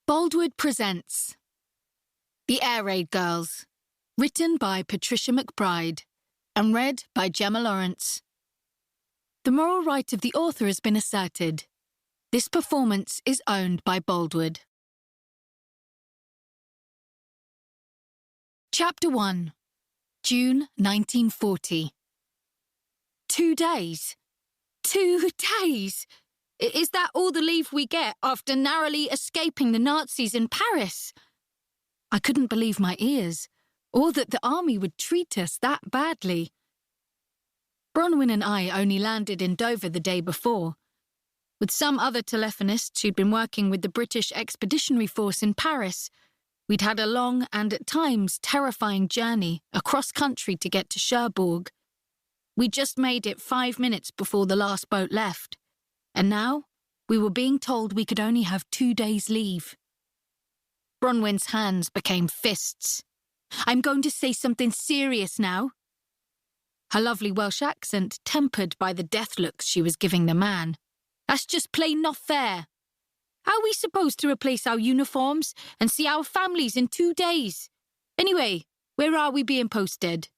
WWII presents The Air Raid Girls, written by Patricia McBride and read by Gemma Lawrence. The moral right of the author has been asserted. This performance is owned by WWII. Chapter 1. June 1940. 2 days. 2 days! Is that all the leave we get after narrowly escaping the Nazis in Paris? I couldn't believe my ears, or that the army would treat us that badly. Bronwyn and I only landed in Dover the day before. With some other telephonists who'd been working with the British Expeditionary Force in Paris, we'd had a long and at times terrifying journey across country to get to Cherbourg. We just made it 5 minutes before the last boat left. And now, we were being told we could only have 2 days' leave. Bronwyn's hands became fists. I'm going to say something serious now. Her lovely Welsh accent tempered by the death looks she was giving the man. That's just plain not fair. How are we supposed to replace our uniforms and see our families in 2 days? Anyway, where are we being posted?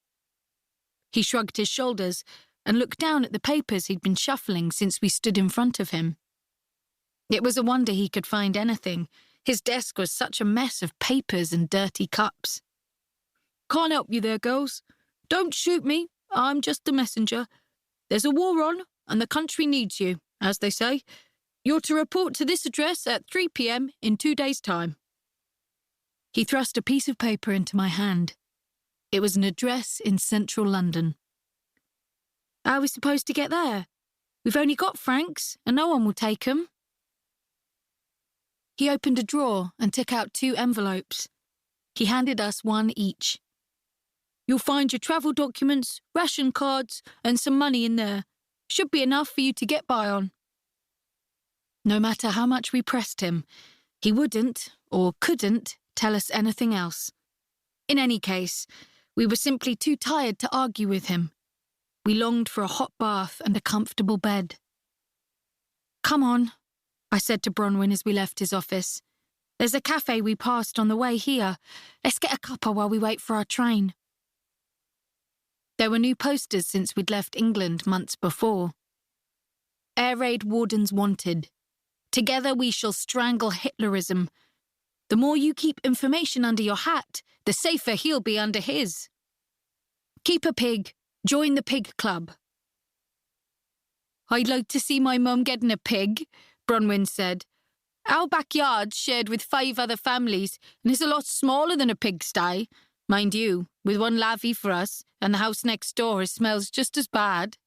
He shrugged his shoulders and looked down at the papers he'd been shuffling since we stood in front of him. It was a wonder he could find anything. His desk was such a mess of papers and dirty cups. Can't help you there, girls. Don't shoot me. I'm just a messenger. There's a war on, and the country needs you, as they say. You're to report to this address at 3 p.m. in 2 days' time. He thrust a piece of paper into my hand. It was an address in central London. How are we supposed to get there? We've only got francs, and no one will take them. He opened a drawer and took out 2 envelopes. He handed us one each. You'll find your travel documents, ration cards, and some money in there. Should be enough for you to get by on. No matter how much we pressed him, he wouldn't, or couldn't, tell us anything else. In any case, we were simply too tired to argue with him. We longed for a hot bath and a comfortable bed. Come on, I said to Bronwyn as we left his office. There's a cafe we passed on the way here. Let's get a cuppa while we wait for our train. There were new posters since we'd left England months before. Air Raid Wardens wanted. Together we shall strangle Hitlerism. The more you keep information under your hat, the safer he'll be under his. Keep a pig. Join the pig club. I'd like to see my mum getting a pig, Bronwyn said. Our backyard's shared with 5 other families and is a lot smaller than a pigsty. Mind you, with one lavvy for us, and the house next door smells just as bad.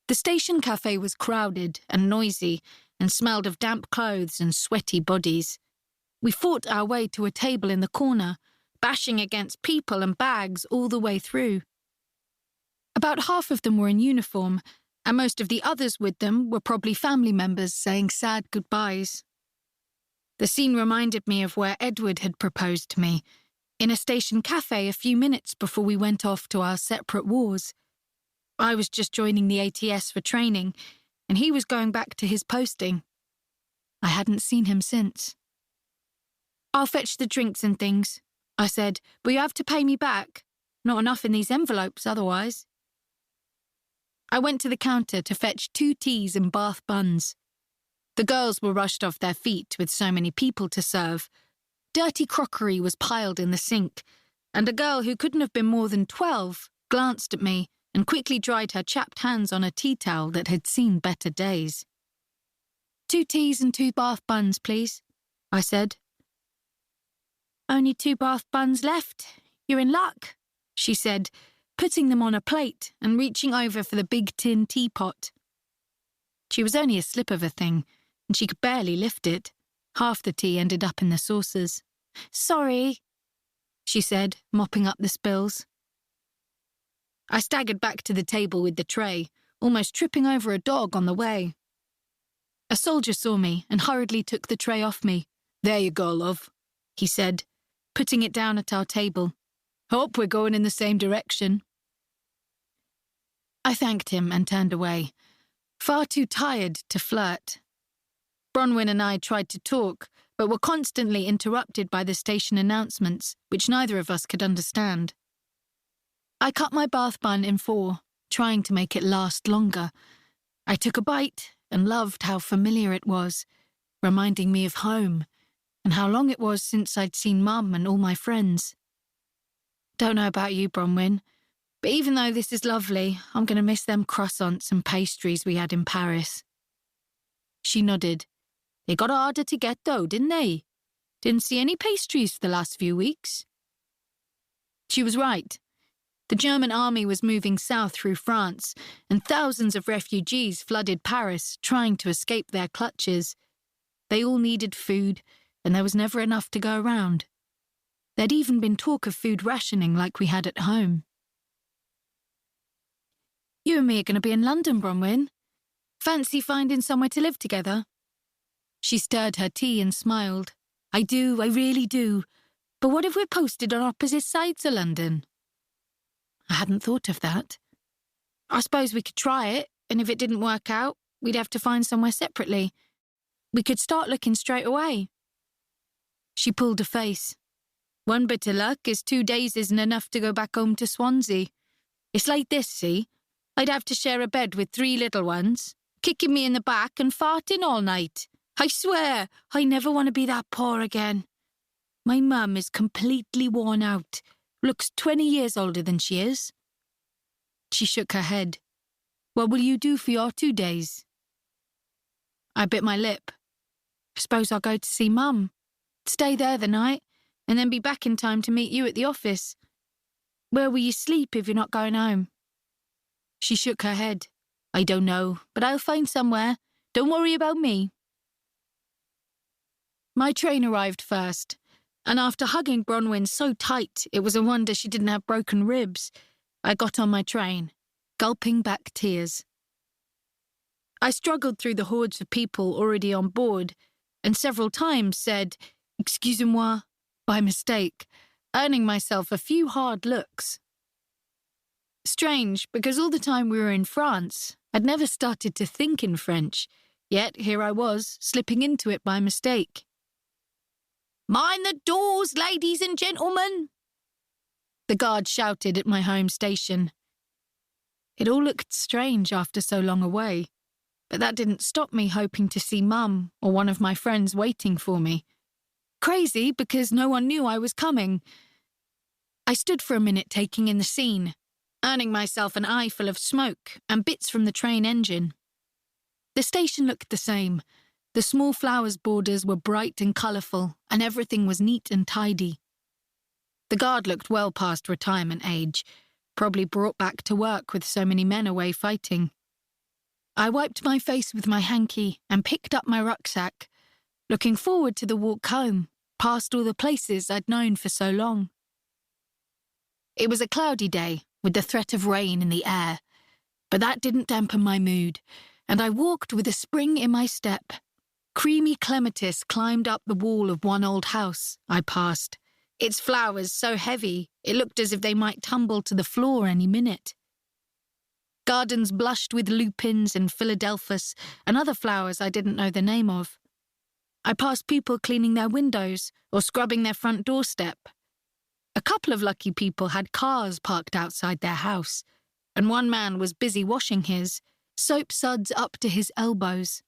The station cafe was crowded and noisy and smelled of damp clothes and sweaty bodies. We fought our way to a table in the corner, bashing against people and bags all the way through. About half of them were in uniform, and most of the others with them were probably family members saying sad goodbyes. The scene reminded me of where Edward had proposed to me, in a station cafe a few minutes before we went off to our separate wars. I was just joining the ATS for training, and he was going back to his posting. I hadn't seen him since. I'll fetch the drinks and things, I said, but you have to pay me back. Not enough in these envelopes otherwise. I went to the counter to fetch 2 teas and Bath buns. The girls were rushed off their feet with so many people to serve. Dirty crockery was piled in the sink, and a girl who couldn't have been more than 12 glanced at me and quickly dried her chapped hands on a tea towel that had seen better days. 2 teas and 2 Bath buns, please, I said. Only 2 Bath buns left. You're in luck, she said, putting them on a plate and reaching over for the big tin teapot. She was only a slip of a thing, and she could barely lift it. Half the tea ended up in the saucers. Sorry, she said, mopping up the spills. I staggered back to the table with the tray, almost tripping over a dog on the way. A soldier saw me and hurriedly took the tray off me. There you go, love, he said, putting it down at our table. Hope we're going in the same direction. I thanked him and turned away, far too tired to flirt. Bronwyn and I tried to talk, but were constantly interrupted by the station announcements, which neither of us could understand. I cut my bath bun in 4, trying to make it last longer. I took a bite and loved how familiar it was, reminding me of home, and how long it was since I'd seen Mum and all my friends. Don't know about you, Bronwyn, but even though this is lovely, I'm going to miss them croissants and pastries we had in Paris. She nodded. They got harder to get though, didn't they? Didn't see any pastries for the last few weeks. She was right. The German army was moving south through France, and thousands of refugees flooded Paris, trying to escape their clutches. They all needed food, and there was never enough to go around. There'd even been talk of food rationing like we had at home. You and me are going to be in London, Bronwyn. Fancy finding somewhere to live together? She stirred her tea and smiled. I do, I really do. But what if we're posted on opposite sides of London? I hadn't thought of that. I suppose we could try it, and if it didn't work out, we'd have to find somewhere separately. We could start looking straight away. She pulled a face. One bit of luck is 2 days isn't enough to go back home to Swansea. It's like this, see? I'd have to share a bed with 3 little ones, kicking me in the back and farting all night. I swear, I never want to be that poor again. My mum is completely worn out, looks 20 years older than she is. She shook her head. What will you do for your 2 days? I bit my lip. I suppose I'll go to see Mum, stay there the night, and then be back in time to meet you at the office. Where will you sleep if you're not going home? She shook her head. I don't know, but I'll find somewhere. Don't worry about me. My train arrived first, and after hugging Bronwyn so tight it was a wonder she didn't have broken ribs, I got on my train, gulping back tears. I struggled through the hordes of people already on board, and several times said, "Excusez-moi," by mistake, earning myself a few hard looks. Strange, because all the time we were in France, I'd never started to think in French, yet here I was, slipping into it by mistake. Mind the doors, ladies and gentlemen! The guard shouted at my home station. It all looked strange after so long away, but that didn't stop me hoping to see Mum or one of my friends waiting for me. Crazy because no one knew I was coming. I stood for a minute taking in the scene, earning myself an eyeful of smoke and bits from the train engine. The station looked the same. The small flowers' borders were bright and colourful, and everything was neat and tidy. The guard looked well past retirement age, probably brought back to work with so many men away fighting. I wiped my face with my hanky and picked up my rucksack, looking forward to the walk home, past all the places I'd known for so long. It was a cloudy day, with the threat of rain in the air, but that didn't dampen my mood, and I walked with a spring in my step. Creamy clematis climbed up the wall of one old house I passed, its flowers so heavy it looked as if they might tumble to the floor any minute. Gardens blushed with lupins and philadelphus and other flowers I didn't know the name of. I passed people cleaning their windows or scrubbing their front doorstep. A couple of lucky people had cars parked outside their house, and one man was busy washing his, soap suds up to his elbows.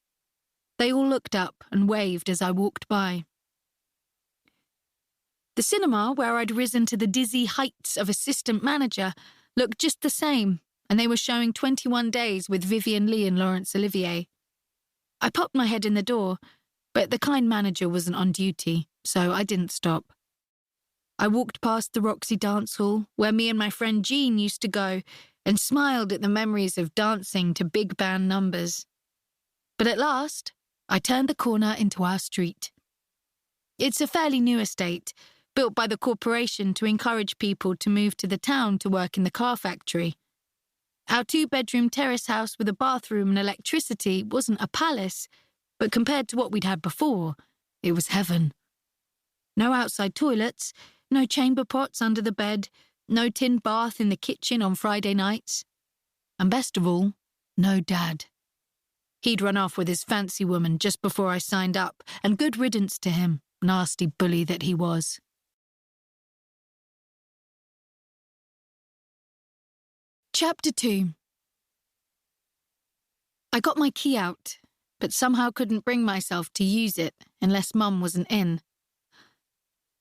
They all looked up and waved as I walked by. The cinema, where I'd risen to the dizzy heights of assistant manager, looked just the same, and they were showing 21 Days with Vivien Leigh and Laurence Olivier. I popped my head in the door, but the kind manager wasn't on duty, so I didn't stop. I walked past the Roxy dance hall, where me and my friend Jean used to go, and smiled at the memories of dancing to big band numbers. But at last, I turned the corner into our street. It's a fairly new estate, built by the corporation to encourage people to move to the town to work in the car factory. Our 2-bedroom terrace house with a bathroom and electricity wasn't a palace, but compared to what we'd had before, it was heaven. No outside toilets, no chamber pots under the bed, no tin bath in the kitchen on Friday nights. And best of all, no Dad. He'd run off with his fancy woman just before I signed up, and good riddance to him, nasty bully that he was. Chapter 2. I got my key out, but somehow couldn't bring myself to use it unless Mum wasn't in.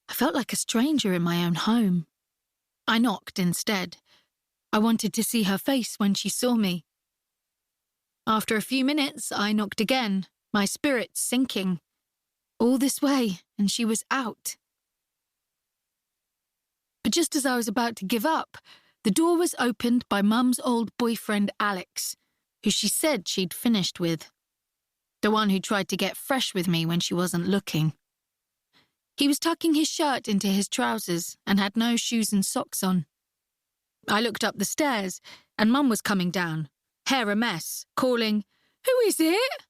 I felt like a stranger in my own home. I knocked instead. I wanted to see her face when she saw me. After a few minutes, I knocked again, my spirits sinking. All this way, and she was out. But just as I was about to give up, the door was opened by Mum's old boyfriend Alex, who she said she'd finished with. The one who tried to get fresh with me when she wasn't looking. He was tucking his shirt into his trousers and had no shoes and socks on. I looked up the stairs, and Mum was coming down, hair a mess, calling, "Who is it?"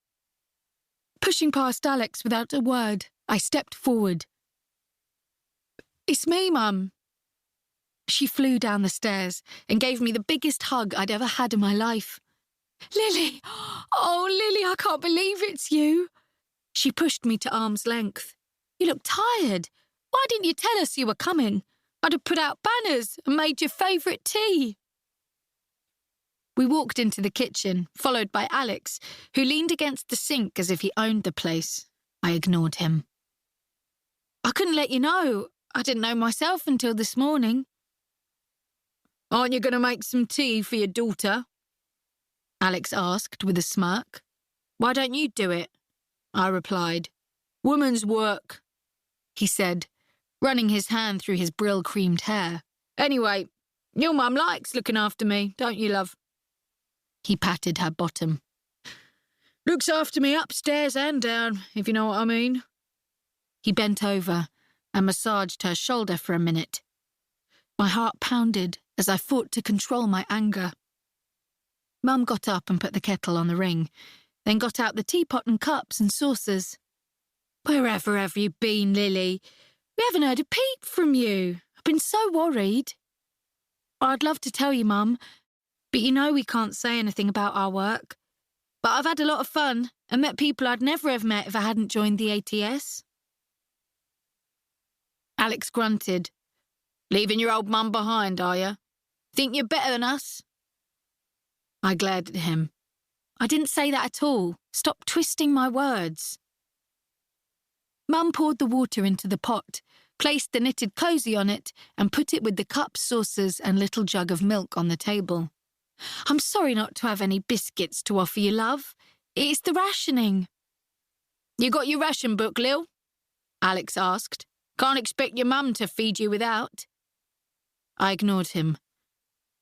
Pushing past Alex without a word, I stepped forward. "It's me, Mum." She flew down the stairs and gave me the biggest hug I'd ever had in my life. "Lily! Oh, Lily, I can't believe it's you." She pushed me to arm's length. "You look tired. Why didn't you tell us you were coming? I'd have put out banners and made your favourite tea." We walked into the kitchen, followed by Alex, who leaned against the sink as if he owned the place. I ignored him. "I couldn't let you know. I didn't know myself until this morning." "Aren't you going to make some tea for your daughter?" Alex asked with a smirk. "Why don't you do it?" I replied. "Woman's work," he said, running his hand through his brill-creamed hair. "Anyway, your mum likes looking after me, don't you, love?" He patted her bottom. "Looks after me upstairs and down, if you know what I mean." He bent over and massaged her shoulder for a minute. My heart pounded as I fought to control my anger. Mum got up and put the kettle on the ring, then got out the teapot and cups and saucers. "Wherever have you been, Lily? We haven't heard a peep from you. I've been so worried." "I'd love to tell you, Mum, but you know we can't say anything about our work. But I've had a lot of fun and met people I'd never have met if I hadn't joined the ATS." Alex grunted. "Leaving your old mum behind, are you? Think you're better than us?" I glared at him. "I didn't say that at all. Stop twisting my words." Mum poured the water into the pot, placed the knitted cosy on it, and put it with the cups, saucers, and little jug of milk on the table. "I'm sorry not to have any biscuits to offer you, love. It's the rationing." "You got your ration book, Lil?" Alex asked. "Can't expect your mum to feed you without." I ignored him.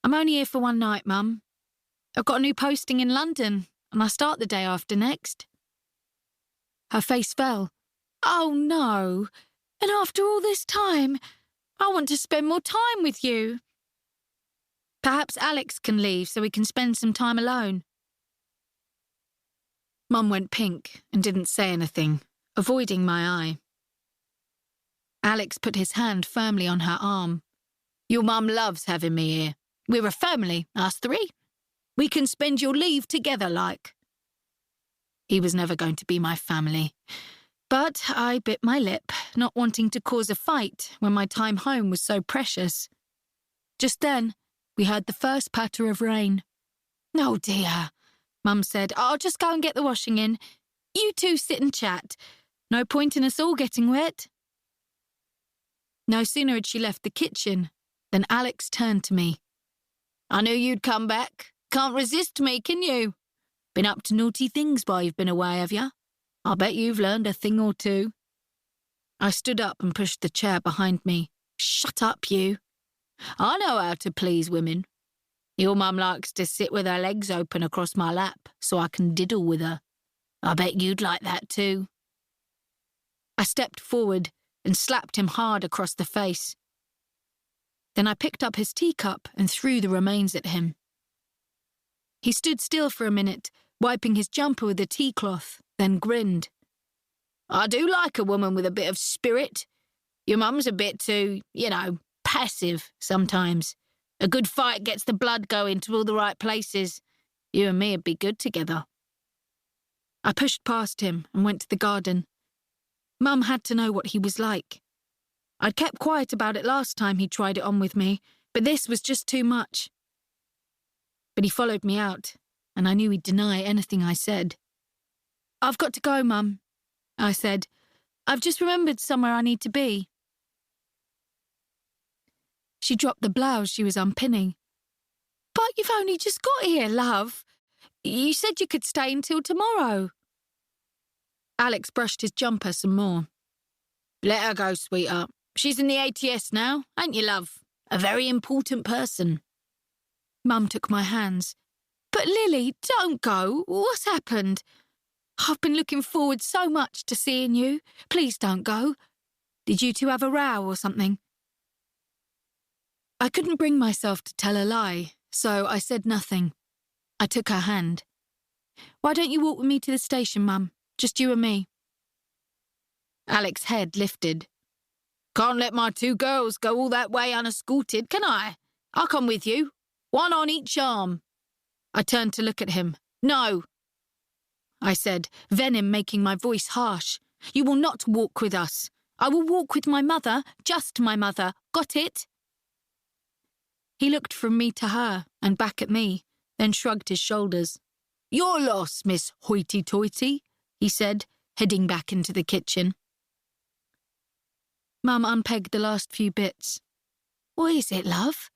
"I'm only here for one night, Mum. I've got a new posting in London, and I start the day after next." Her face fell. "Oh, no. And after all this time, I want to spend more time with you." "Perhaps Alex can leave so we can spend some time alone." Mum went pink and didn't say anything, avoiding my eye. Alex put his hand firmly on her arm. "Your mum loves having me here. We're a family, us three. We can spend your leave together, like." He was never going to be my family. But I bit my lip, not wanting to cause a fight when my time home was so precious. Just then, we heard the first patter of rain. "Oh dear," Mum said. "I'll just go and get the washing in. You two sit and chat. No point in us all getting wet." No sooner had she left the kitchen than Alex turned to me. "I knew you'd come back. Can't resist me, can you? Been up to naughty things while you've been away, have you? I bet you've learned a thing or two." I stood up and pushed the chair behind me. "Shut up, you. I know how to please women. Your mum likes to sit with her legs open across my lap so I can diddle with her. I bet you'd like that too." I stepped forward and slapped him hard across the face. Then I picked up his teacup and threw the remains at him. He stood still for a minute, wiping his jumper with a tea cloth, then grinned. "I do like a woman with a bit of spirit. Your mum's a bit too, passive sometimes. A good fight gets the blood going to all the right places. You and me would be good together." I pushed past him and went to the garden. Mum had to know what he was like. I'd kept quiet about it last time he tried it on with me, but this was just too much. But he followed me out, and I knew he'd deny anything I said. "I've got to go, Mum," I said. "I've just remembered somewhere I need to be." She dropped the blouse she was unpinning. "But you've only just got here, love. You said you could stay until tomorrow." Alex brushed his jumper some more. "Let her go, sweetheart. She's in the ATS now, ain't you, love? A very important person." Mum took my hands. "But Lily, don't go. What's happened? I've been looking forward so much to seeing you. Please don't go. Did you two have a row or something?" I couldn't bring myself to tell a lie, so I said nothing. I took her hand. "Why don't you walk with me to the station, Mum? Just you and me." Alex's head lifted. "Can't let my two girls go all that way unescorted, can I? I'll come with you. One on each arm." I turned to look at him. "No," I said, venom making my voice harsh. "You will not walk with us. I will walk with my mother, just my mother. Got it?" He looked from me to her and back at me, then shrugged his shoulders. "Your loss, Miss Hoity-Toity," he said, heading back into the kitchen. Mum unpegged the last few bits. "What is it, love?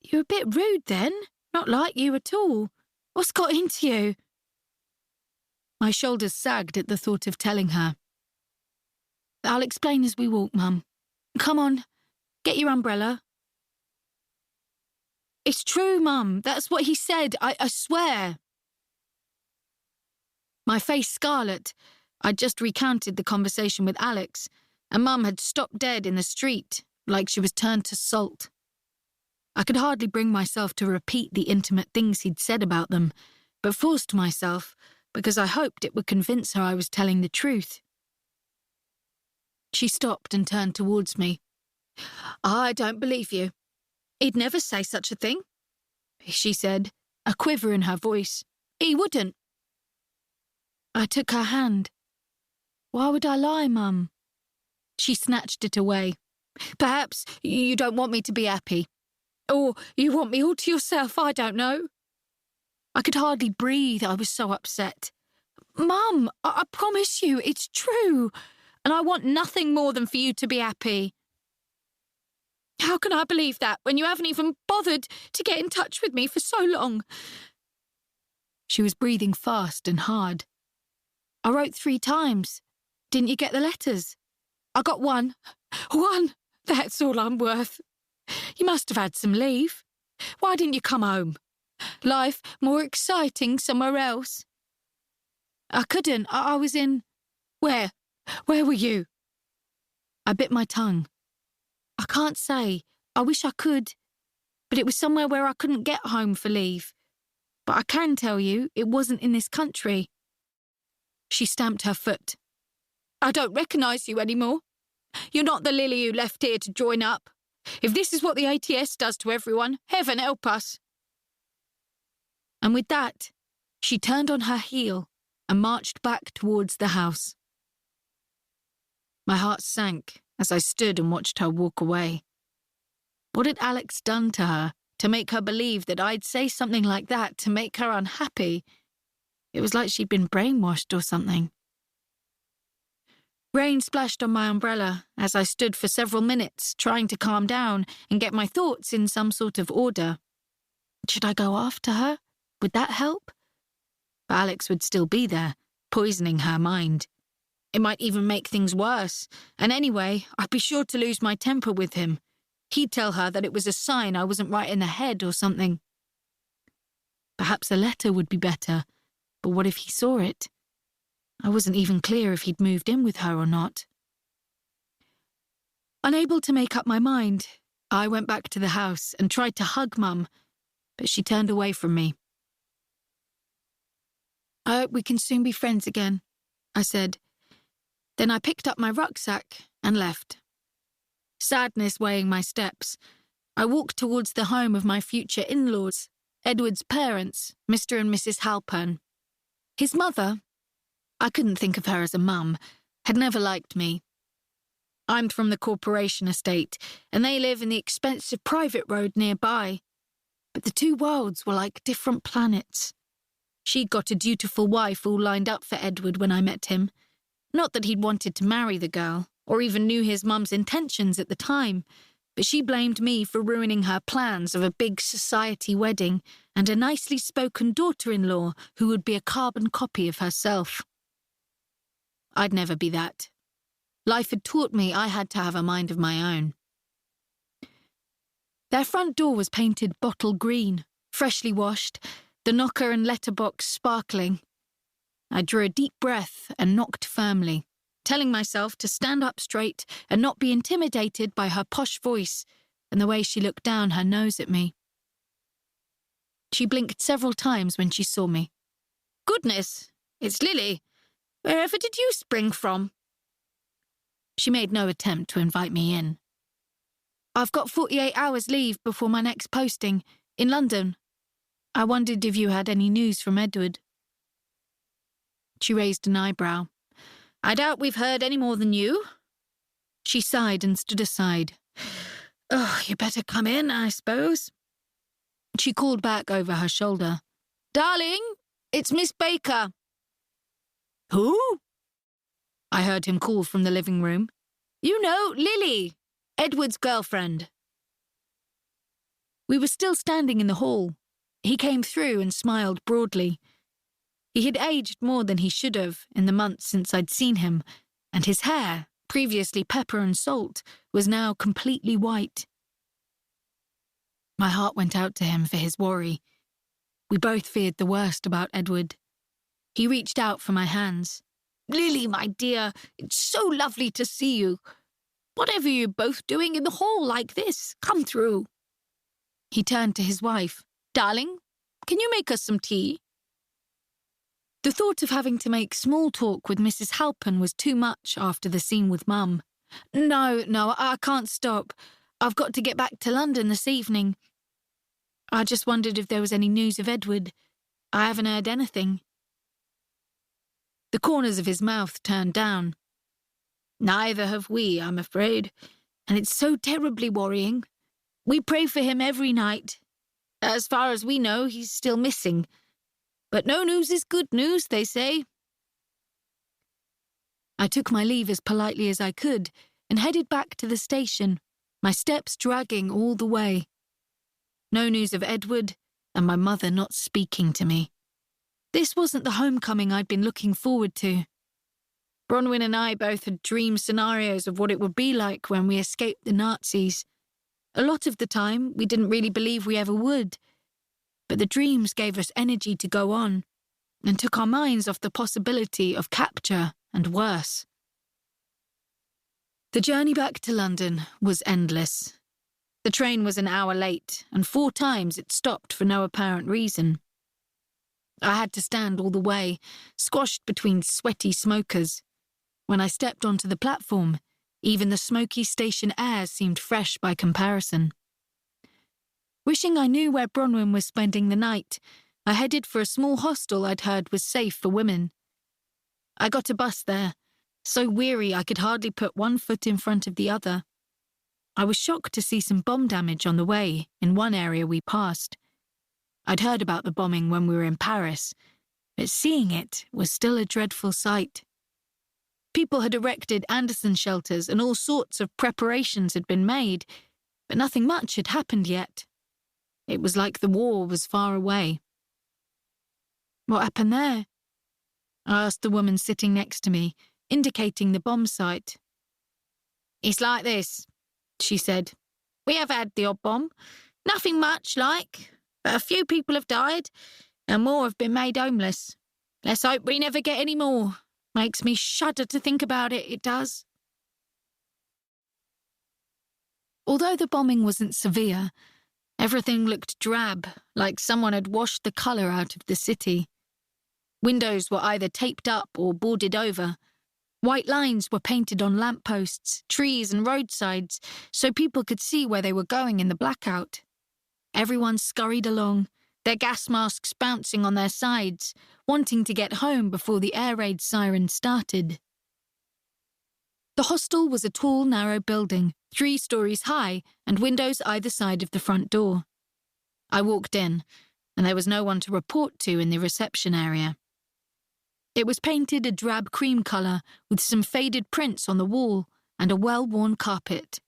You're a bit rude then. Not like you at all. What's got into you?" My shoulders sagged at the thought of telling her. "I'll explain as we walk, Mum. Come on, get your umbrella." "It's true, Mum. That's what he said. I swear." My face scarlet. I'd just recounted the conversation with Alex, and Mum had stopped dead in the street, like she was turned to salt. I could hardly bring myself to repeat the intimate things he'd said about them, but forced myself because I hoped it would convince her I was telling the truth. She stopped and turned towards me. "I don't believe you. He'd never say such a thing," she said, a quiver in her voice. "He wouldn't." I took her hand. "Why would I lie, Mum?" She snatched it away. "Perhaps you don't want me to be happy. Or you want me all to yourself, I don't know." I could hardly breathe, I was so upset. "Mum, I promise you, it's true. And I want nothing more than for you to be happy." "How can I believe that when you haven't even bothered to get in touch with me for so long?" She was breathing fast and hard. "I wrote 3 times. Didn't you get the letters?" "I got one. One. That's all I'm worth. You must have had some leave. Why didn't you come home? Life more exciting somewhere else." "I couldn't. I was in..." "Where? Where were you?" I bit my tongue. "I can't say. I wish I could. But it was somewhere where I couldn't get home for leave. But I can tell you, it wasn't in this country." She stamped her foot. "I don't recognise you anymore. You're not the Lily who left here to join up. If this is what the ATS does to everyone, heaven help us." And with that, she turned on her heel and marched back towards the house. My heart sank as I stood and watched her walk away. What had Alex done to her to make her believe that I'd say something like that to make her unhappy? It was like she'd been brainwashed or something. Rain splashed on my umbrella as I stood for several minutes trying to calm down and get my thoughts in some sort of order. Should I go after her? Would that help? But Alex would still be there, poisoning her mind. It might even make things worse, and anyway, I'd be sure to lose my temper with him. He'd tell her that it was a sign I wasn't right in the head or something. Perhaps a letter would be better, but what if he saw it? I wasn't even clear if he'd moved in with her or not. Unable to make up my mind, I went back to the house and tried to hug Mum, but she turned away from me. "I hope we can soon be friends again," I said. Then I picked up my rucksack and left. Sadness weighing my steps, I walked towards the home of my future in-laws, Edward's parents, Mr. and Mrs. Halpern. His mother, I couldn't think of her as a mum, had never liked me. I'm from the corporation estate, and they live in the expensive private road nearby. But the two worlds were like different planets. She'd got a dutiful wife all lined up for Edward when I met him. Not that he'd wanted to marry the girl, or even knew his mum's intentions at the time, but she blamed me for ruining her plans of a big society wedding and a nicely spoken daughter-in-law who would be a carbon copy of herself. I'd never be that. Life had taught me I had to have a mind of my own. Their front door was painted bottle green, freshly washed, the knocker and letterbox sparkling. I drew a deep breath and knocked firmly, telling myself to stand up straight and not be intimidated by her posh voice and the way she looked down her nose at me. She blinked several times when she saw me. "Goodness, it's Lily. Wherever did you spring from?" She made no attempt to invite me in. "I've got 48 hours leave before my next posting, in London. I wondered if you had any news from Edward." She raised an eyebrow. "I doubt we've heard any more than you." She sighed and stood aside. "Oh, you better come in, I suppose." She called back over her shoulder. "Darling, it's Miss Baker." "Who?" I heard him call from the living room. "You know, Lily, Edward's girlfriend." We were still standing in the hall. He came through and smiled broadly. He had aged more than he should have in the months since I'd seen him, and his hair, previously pepper and salt, was now completely white. My heart went out to him for his worry. We both feared the worst about Edward. He reached out for my hands. "Lily, my dear, it's so lovely to see you. Whatever you're both doing in the hall like this, come through." He turned to his wife. "Darling, can you make us some tea?" The thought of having to make small talk with Mrs. Halpin was too much after the scene with Mum. No, I can't stop. I've got to get back to London this evening. I just wondered if there was any news of Edward. I haven't heard anything." The corners of his mouth turned down. "Neither have we, I'm afraid, and it's so terribly worrying. We pray for him every night. As far as we know, he's still missing. But no news is good news, they say." I took my leave as politely as I could and headed back to the station, my steps dragging all the way. No news of Edward, and my mother not speaking to me. This wasn't the homecoming I'd been looking forward to. Bronwyn and I both had dreamed scenarios of what it would be like when we escaped the Nazis. A lot of the time, we didn't really believe we ever would. But the dreams gave us energy to go on and took our minds off the possibility of capture and worse. The journey back to London was endless. The train was an hour late, and 4 times it stopped for no apparent reason. I had to stand all the way, squashed between sweaty smokers. When I stepped onto the platform, even the smoky station air seemed fresh by comparison. Wishing I knew where Bronwyn was spending the night, I headed for a small hostel I'd heard was safe for women. I got a bus there, so weary I could hardly put one foot in front of the other. I was shocked to see some bomb damage on the way in one area we passed. I'd heard about the bombing when we were in Paris, but seeing it was still a dreadful sight. People had erected Anderson shelters and all sorts of preparations had been made, but nothing much had happened yet. It was like the war was far away. "What happened there?" I asked the woman sitting next to me, indicating the bomb site. "It's like this," she said. "We have had the odd bomb. Nothing much, like, but a few people have died, and more have been made homeless. Let's hope we never get any more. Makes me shudder to think about it, it does." Although the bombing wasn't severe, everything looked drab, like someone had washed the colour out of the city. Windows were either taped up or boarded over. White lines were painted on lampposts, trees and roadsides, so people could see where they were going in the blackout. Everyone scurried along, their gas masks bouncing on their sides, wanting to get home before the air raid siren started. The hostel was a tall, narrow building, 3 stories high and windows either side of the front door. I walked in, and there was no one to report to in the reception area. It was painted a drab cream colour with some faded prints on the wall and a well-worn carpet.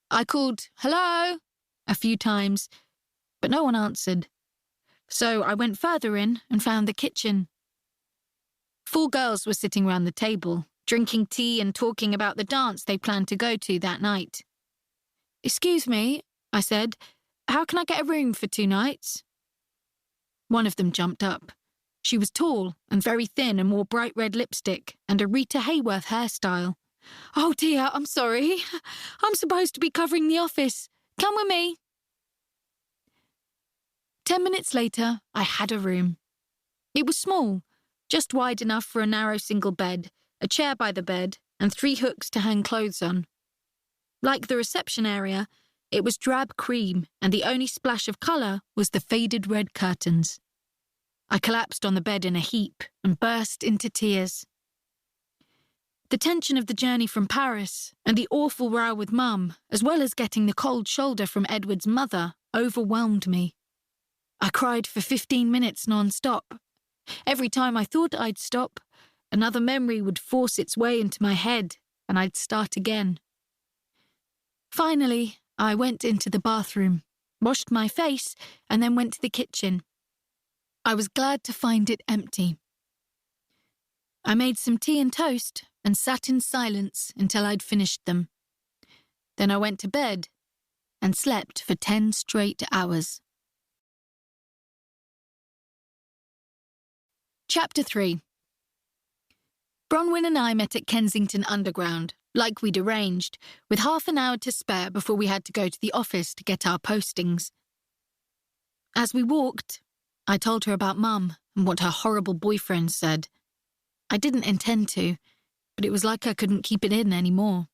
I called, "Hello?" a few times, but no one answered. So I went further in and found the kitchen. 4 girls were sitting round the table, drinking tea and talking about the dance they planned to go to that night. "Excuse me," I said, "how can I get a room for 2 nights?" One of them jumped up. She was tall and very thin and wore bright red lipstick and a Rita Hayworth hairstyle. "Oh dear, I'm sorry. I'm supposed to be covering the office. Come with me." 10 minutes later, I had a room. It was small, just wide enough for a narrow single bed, a chair by the bed, and 3 hooks to hang clothes on. Like the reception area, it was drab cream, and the only splash of colour was the faded red curtains. I collapsed on the bed in a heap and burst into tears. The tension of the journey from Paris and the awful row with Mum, as well as getting the cold shoulder from Edward's mother, overwhelmed me. I cried for 15 minutes non-stop. Every time I thought I'd stop, another memory would force its way into my head and I'd start again. Finally, I went into the bathroom, washed my face, and then went to the kitchen. I was glad to find it empty. I made some tea and toast and sat in silence until I'd finished them. Then I went to bed and slept for 10 straight hours. Chapter 3. Bronwyn and I met at Kensington Underground, like we'd arranged, with half an hour to spare before we had to go to the office to get our postings. As we walked, I told her about Mum and what her horrible boyfriend said. I didn't intend to, but it was like I couldn't keep it in anymore.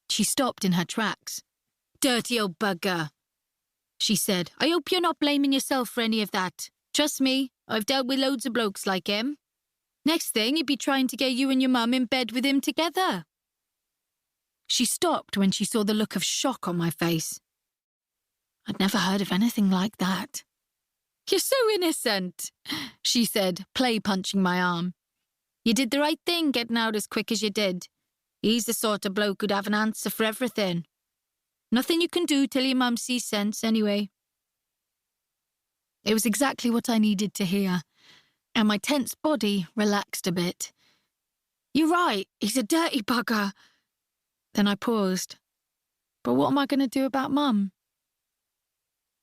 She stopped in her tracks. "Dirty old bugger," she said. "I hope you're not blaming yourself for any of that. Trust me, I've dealt with loads of blokes like him. Next thing, he'd be trying to get you and your mum in bed with him together." She stopped when she saw the look of shock on my face. I'd never heard of anything like that. "You're so innocent," she said, play-punching my arm. "You did the right thing getting out as quick as you did. He's the sort of bloke who'd have an answer for everything. Nothing you can do till your mum sees sense, anyway." It was exactly what I needed to hear, and my tense body relaxed a bit. "You're right, he's a dirty bugger." Then I paused. But what am I going to do about Mum?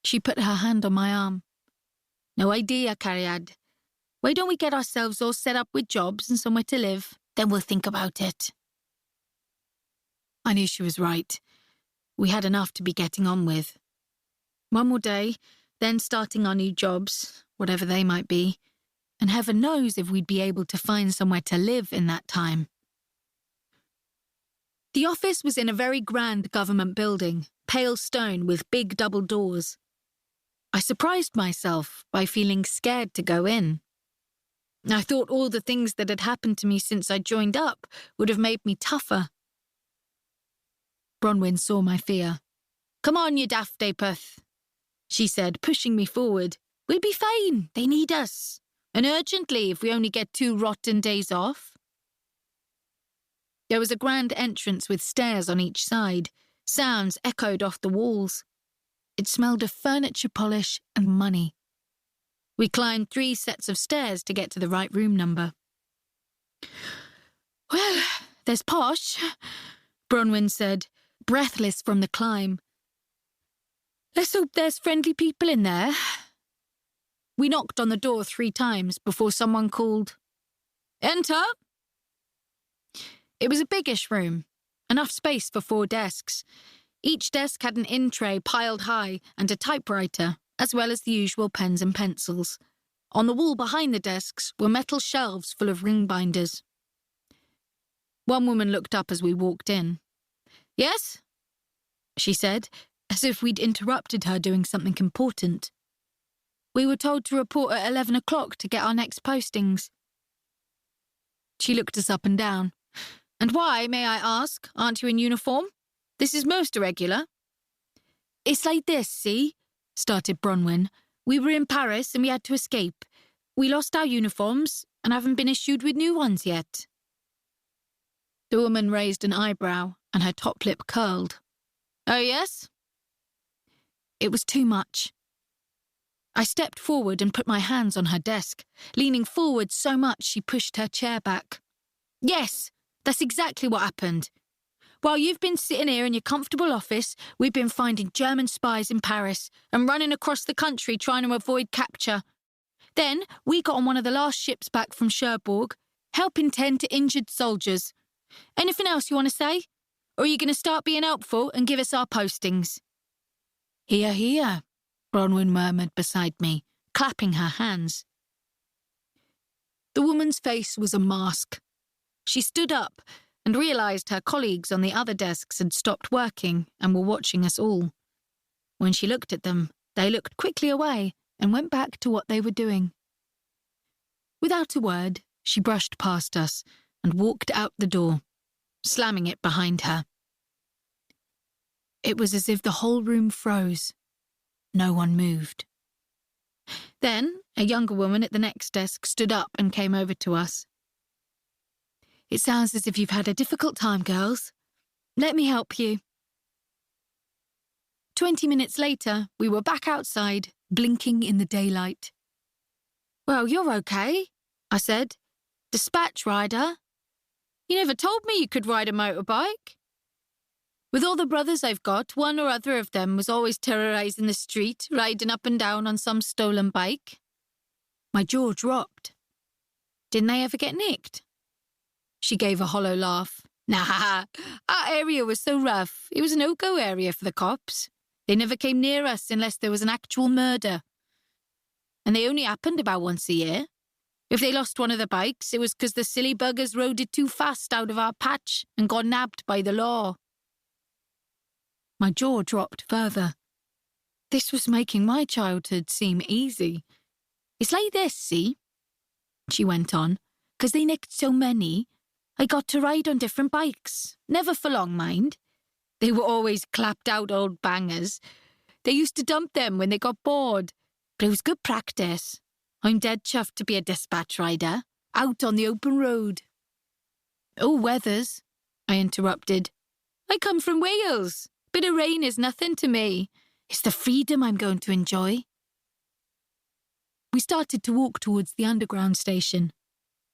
She put her hand on my arm. "No idea, Cariad. Why don't we get ourselves all set up with jobs and somewhere to live? Then we'll think about it." I knew she was right. We had enough to be getting on with. 1 more day, then starting our new jobs, whatever they might be, and heaven knows if we'd be able to find somewhere to live in that time. The office was in a very grand government building, pale stone with big double doors. I surprised myself by feeling scared to go in. I thought all the things that had happened to me since I joined up would have made me tougher. Bronwyn saw my fear. "Come on, you daft aputh," she said, pushing me forward. "We'll be fine. They need us. And urgently if we only get 2 rotten days off." There was a grand entrance with stairs on each side. Sounds echoed off the walls. It smelled of furniture polish and money. We climbed 3 sets of stairs to get to the right room number. "Well, there's posh," Bronwyn said, breathless from the climb. "Let's hope there's friendly people in there." We knocked on the door 3 times before someone called, "Enter." It was a biggish room, enough space for 4 desks. Each desk had an in-tray piled high and a typewriter, as well as the usual pens and pencils. On the wall behind the desks were metal shelves full of ring binders. One woman looked up as we walked in. "Yes?" she said, as if we'd interrupted her doing something important. We were told to report at 11 o'clock to get our next postings. She looked us up and down. And why, may I ask, aren't you in uniform? This is most irregular. It's like this, see? Started Bronwyn. We were in Paris and we had to escape. We lost our uniforms and haven't been issued with new ones yet. The woman raised an eyebrow and her top lip curled. Oh, yes? It was too much. I stepped forward and put my hands on her desk, leaning forward so much she pushed her chair back. Yes, that's exactly what happened. While you've been sitting here in your comfortable office, we've been finding German spies in Paris and running across the country trying to avoid capture. Then we got on one of the last ships back from Cherbourg, helping tend to injured soldiers. Anything else you want to say? Or are you going to start being helpful and give us our postings? Hear, hear, Bronwyn murmured beside me, clapping her hands. The woman's face was a mask. She stood up and realised her colleagues on the other desks had stopped working and were watching us all. When she looked at them, they looked quickly away and went back to what they were doing. Without a word, she brushed past us and walked out the door, slamming it behind her. It was as if the whole room froze. No one moved. Then, a younger woman at the next desk stood up and came over to us. It sounds as if you've had a difficult time, girls. Let me help you. 20 minutes later, we were back outside, blinking in the daylight. Well, you're okay, I said. Dispatch rider. You never told me you could ride a motorbike. With all the brothers I've got, one or other of them was always terrorising the street, riding up and down on some stolen bike. My jaw dropped. Didn't they ever get nicked? She gave a hollow laugh. Nah, our area was so rough. It was a no-go area for the cops. They never came near us unless there was an actual murder. And they only happened about once a year. If they lost one of the bikes, it was because the silly buggers rode it too fast out of our patch and got nabbed by the law. My jaw dropped further. This was making my childhood seem easy. It's like this, see? She went on. Because they nicked so many, I got to ride on different bikes. Never for long, mind. They were always clapped out old bangers. They used to dump them when they got bored. But it was good practice. I'm dead chuffed to be a dispatch rider, out on the open road. Oh, weathers, I interrupted. I come from Wales. Bit of rain is nothing to me. It's the freedom I'm going to enjoy. We started to walk towards the underground station.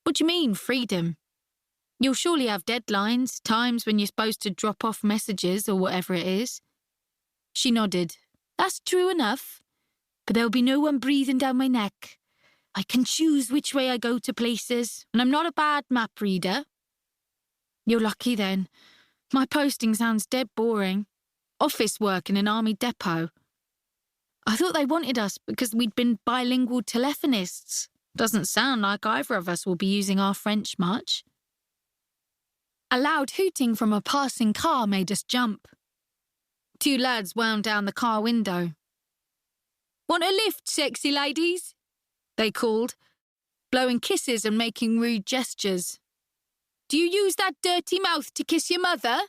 What do you mean, freedom? You'll surely have deadlines, times when you're supposed to drop off messages or whatever it is. She nodded. That's true enough. But there'll be no one breathing down my neck. I can choose which way I go to places, and I'm not a bad map reader. You're lucky then. My posting sounds dead boring. Office work in an army depot. I thought they wanted us because we'd been bilingual telephonists. Doesn't sound like either of us will be using our French much. A loud hooting from a passing car made us jump. Two lads wound down the car window. Want a lift, sexy ladies? They called, blowing kisses and making rude gestures. Do you use that dirty mouth to kiss your mother?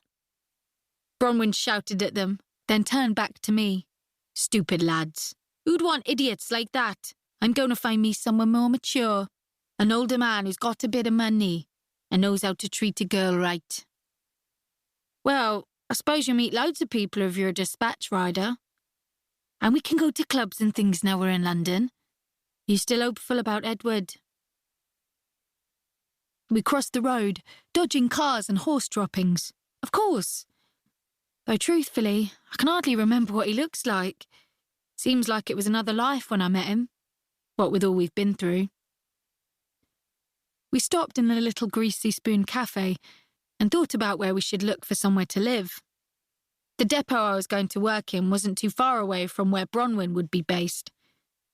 Bronwyn shouted at them, then turned back to me. Stupid lads. Who'd want idiots like that? I'm going to find me someone more mature. An older man who's got a bit of money and knows how to treat a girl right. Well, I suppose you'll meet loads of people if you're a dispatch rider. And we can go to clubs and things now we're in London. You still hopeful about Edward? We crossed the road, dodging cars and horse droppings. Of course. Though truthfully, I can hardly remember what he looks like. Seems like it was another life when I met him. What with all we've been through. We stopped in a little greasy spoon cafe and thought about where we should look for somewhere to live. The depot I was going to work in wasn't too far away from where Bronwyn would be based.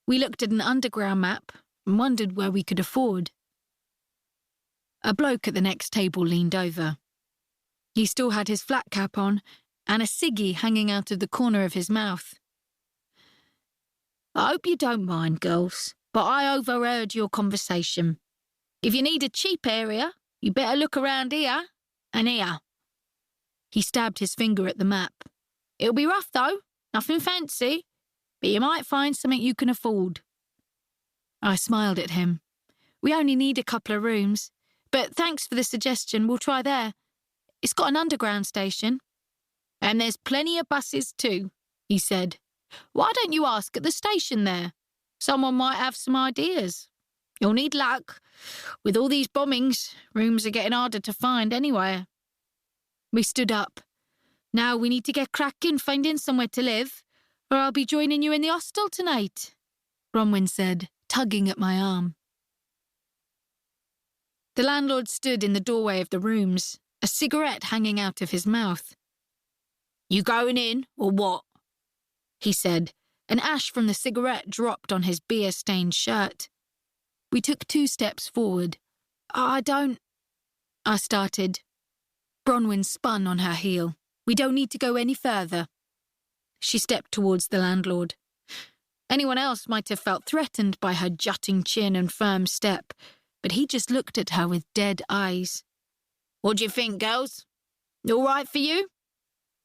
We looked at an underground map and wondered where we could afford. A bloke at the next table leaned over. He still had his flat cap on and a ciggy hanging out of the corner of his mouth. I hope you don't mind, girls, but I overheard your conversation. If you need a cheap area, you better look around here and here. He stabbed his finger at the map. It'll be rough, though, nothing fancy, but you might find something you can afford. I smiled at him. We only need a couple of rooms, but thanks for the suggestion, we'll try there. It's got an underground station. And there's plenty of buses too, he said. Why don't you ask at the station there? Someone might have some ideas. You'll need luck. With all these bombings, rooms are getting harder to find anywhere. We stood up. Now we need to get cracking finding somewhere to live, or I'll be joining you in the hostel tonight, Bronwyn said, tugging at my arm. The landlord stood in the doorway of the rooms, a cigarette hanging out of his mouth. You going in, or what? He said. An ash from the cigarette dropped on his beer-stained shirt. We took 2 steps forward. I started. Bronwyn spun on her heel. We don't need to go any further. She stepped towards the landlord. Anyone else might have felt threatened by her jutting chin and firm step, but he just looked at her with dead eyes. What do you think, girls? All right for you?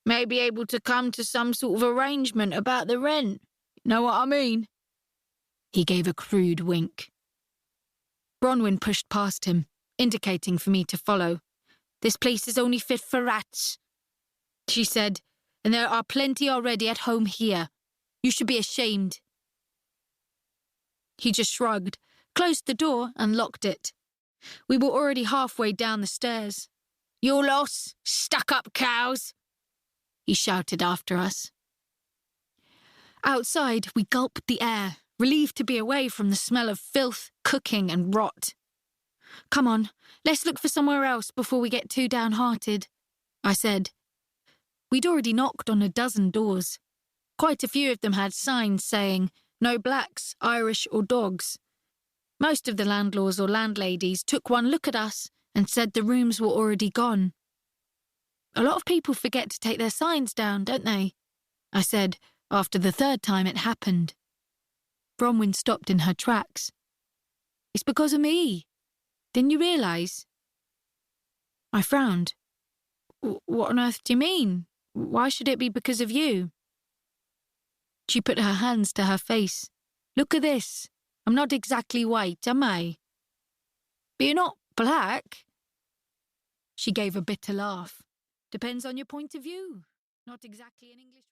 May be able to come to some sort of arrangement about the rent. Know what I mean? He gave a crude wink. Bronwyn pushed past him, indicating for me to follow. This place is only fit for rats, she said, and there are plenty already at home here. You should be ashamed. He just shrugged, closed the door and locked it. We were already halfway down the stairs. Your loss, stuck-up cows, he shouted after us. Outside, we gulped the air, relieved to be away from the smell of filth, cooking and rot. Come on, let's look for somewhere else before we get too downhearted, I said. We'd already knocked on a dozen doors. Quite a few of them had signs saying, no blacks, Irish or dogs. Most of the landlords or landladies took one look at us and said the rooms were already gone. A lot of people forget to take their signs down, don't they? I said, after the 3rd time it happened. Bronwyn stopped in her tracks. It's because of me. Didn't you realise? I frowned. What on earth do you mean? Why should it be because of you? She put her hands to her face. Look at this. I'm not exactly white, am I? But you're not black. She gave a bitter laugh. Depends on your point of view. Not exactly an English...